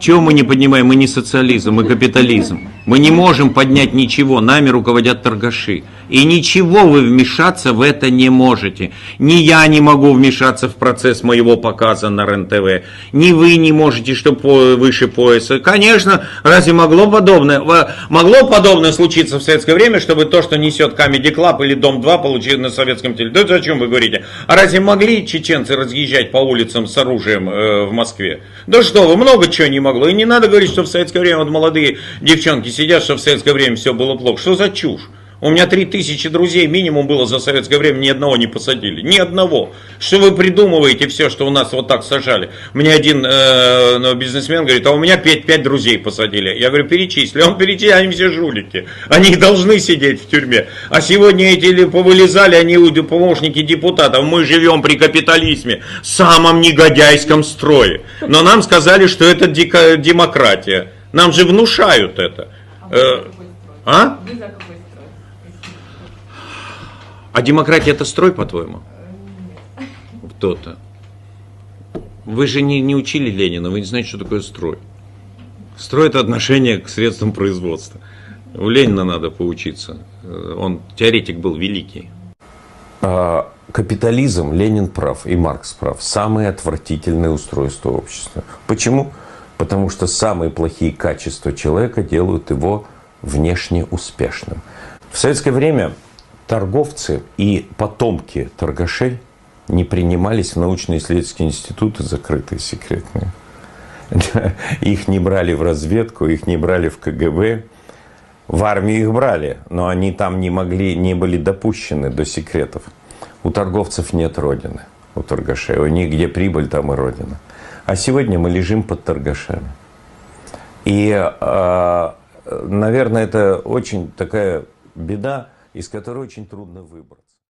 Чего мы не поднимаем? Мы не социализм, мы капитализм. Мы не можем поднять ничего, нами руководят торгаши. И ничего вы вмешаться в это не можете. Ни я не могу вмешаться в процесс моего показа на РЕН-ТВ, ни вы не можете, что выше пояса. Конечно, разве могло подобное случиться в советское время, чтобы то, что несет Comedy Club или Дом-2, получили на советском телевидении? Да о чем вы говорите? А разве могли чеченцы разъезжать по улицам с оружием в Москве? Да что вы, много чего не могло. И не надо говорить, что в советское время вот молодые девчонки сидят, что в советское время все было плохо. Что за чушь? У меня 3000 друзей минимум было за советское время, ни одного не посадили. Ни одного. Что вы придумываете все, что у нас вот так сажали? Мне один бизнесмен говорит, а у меня 5 друзей посадили. Я говорю, перечисли. Он перечислил, они все жулики. Они должны сидеть в тюрьме. А сегодня эти повылезали, они помощники депутатов. Мы живем при капитализме, самом негодяйском строе. Но нам сказали, что это демократия. Нам же внушают это. А демократия это строй, по-твоему? Кто-то. Вы же не учили Ленина, вы не знаете, что такое строй. Строй это отношение к средствам производства. У Ленина надо поучиться. Он теоретик был великий. Капитализм, Ленин прав и Маркс прав. Самое отвратительное устройство общества. Почему? Потому что самые плохие качества человека делают его внешне успешным. В советское время торговцы и потомки торгашей не принимались в научно-исследовательские институты, закрытые, секретные. Их не брали в разведку, их не брали в КГБ. В армию их брали, но они там не были допущены до секретов. У торговцев нет родины, у торгашей. У них где прибыль, там и родина. А сегодня мы лежим под торгашами. И, наверное, это очень такая беда, из которой очень трудно выбраться.